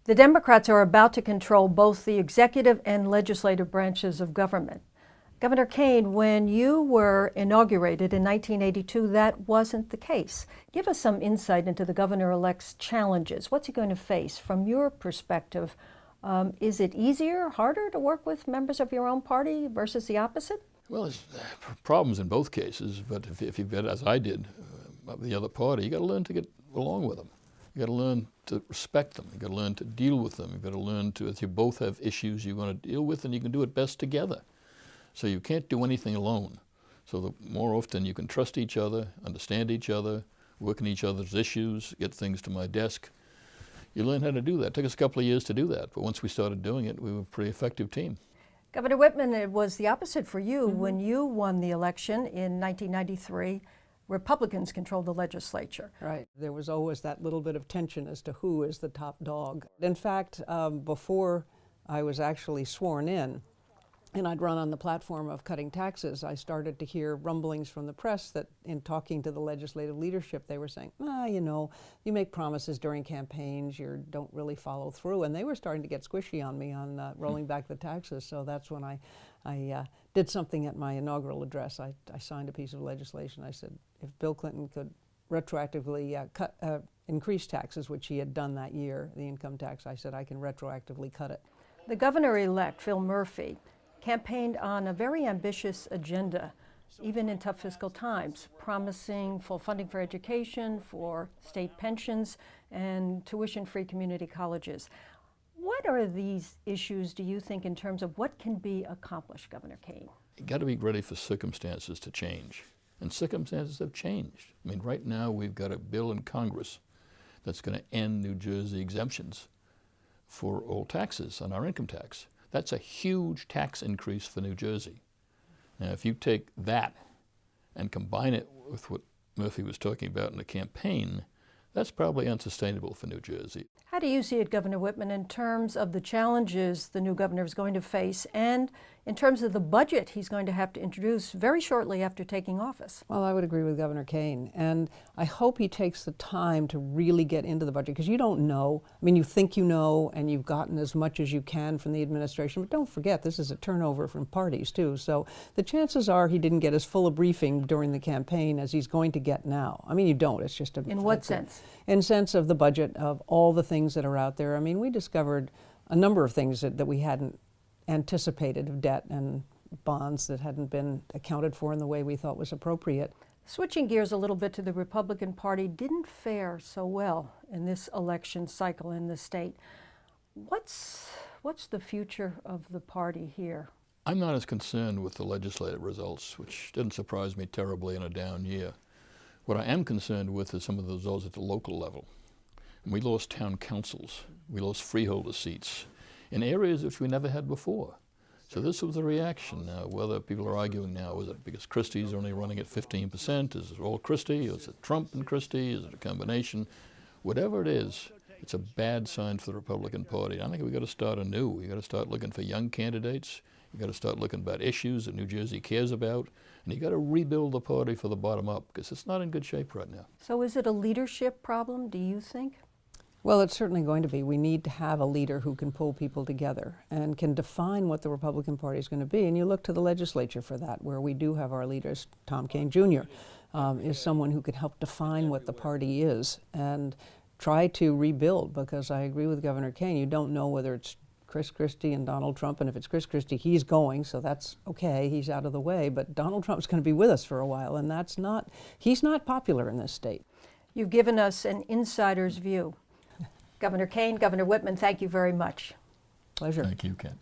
The Democrats are about to control both the executive and legislative branches of government. Governor Kane, when you were inaugurated in 1982, that wasn't the case. Give us some insight into the governor-elect's challenges. What's he going to face from your perspective? Is it easier, harder to work with members of your own party versus the opposite? Well, there's problems in both cases, but if you've got, as I did, the other party, you got to learn to get along with them. You got to learn to respect them. You got to learn to deal with them. You got to learn to, if you both have issues you want to deal with, and you can do it best together. So you can't do anything alone. So the more often you can trust each other, understand each other, work on each other's issues, get things to my desk, you learn how to do that. It took us a couple of years to do that, but once we started doing it, we were a pretty effective team. Governor Whitman, it was the opposite for you. When you won the election in 1993. Republicans controlled the legislature. Right. There was always that little bit of tension as to who is the top dog. In fact, before I was actually sworn in, and I'd run on the platform of cutting taxes, I started to hear rumblings from the press that in talking to the legislative leadership, they were saying, you know, you make promises during campaigns, you don't really follow through. And they were starting to get squishy on me on rolling back the taxes. So that's when I did something at my inaugural address. I signed a piece of legislation. I said, if Bill Clinton could retroactively increase taxes, which he had done that year, the income tax, I said I can retroactively cut it. The governor-elect, Phil Murphy, campaigned on a very ambitious agenda, even in tough fiscal times, promising full funding for education, for state pensions, and tuition-free community colleges. What are these issues, do you think, in terms of what can be accomplished, Governor Kane? You got to be ready for circumstances to change. And circumstances have changed. I mean, right now we've got a bill in Congress that's going to end New Jersey exemptions for all taxes on our income tax. That's a huge tax increase for New Jersey. Now, if you take that and combine it with what Murphy was talking about in the campaign, that's probably unsustainable for New Jersey. How do you see it, Governor Whitman, in terms of the challenges the new governor is going to face and in terms of the budget he's going to have to introduce very shortly after taking office? Well, I would agree with Governor Kane, and I hope he takes the time to really get into the budget, because you don't know. I mean, you think you know, and you've gotten as much as you can from the administration, but don't forget, this is a turnover from parties, too. So the chances are he didn't get as full a briefing during the campaign as he's going to get now. I mean, you don't. It's just a... In what sense? In sense of the budget, of all the things that are out there. I mean, we discovered a number of things that we hadn't anticipated, of debt and bonds that hadn't been accounted for in the way we thought was appropriate. Switching gears a little bit to the Republican Party, didn't fare so well in this election cycle in the state. What's the future of the party here? I'm not as concerned with the legislative results, which didn't surprise me terribly in a down year. What I am concerned with is some of the results at the local level. And we lost town councils, we lost freeholder seats in areas which we never had before. So this was the reaction. Now, whether people are arguing now, is it because Christie's only running at 15%? Is it all Christie? Is it Trump and Christie? Is it a combination? Whatever it is, it's a bad sign for the Republican Party. I think we've got to start anew. We've got to start looking for young candidates. You've got to start looking about issues that New Jersey cares about. And you've got to rebuild the party from the bottom up, because it's not in good shape right now. So is it a leadership problem, do you think? Well, it's certainly going to be. We need to have a leader who can pull people together and can define what the Republican Party is going to be. And you look to the legislature for that, where we do have our leaders. Tom Kane Jr. Is someone who could help define what the party is and try to rebuild, because I agree with Governor Kane. You don't know whether it's Chris Christie and Donald Trump, and if it's Chris Christie, he's going, so that's okay, he's out of the way. But Donald Trump's going to be with us for a while, and he's not popular in this state. You've given us an insider's view. Governor Kane, Governor Whitman, thank you very much. Pleasure. Thank you, Kent.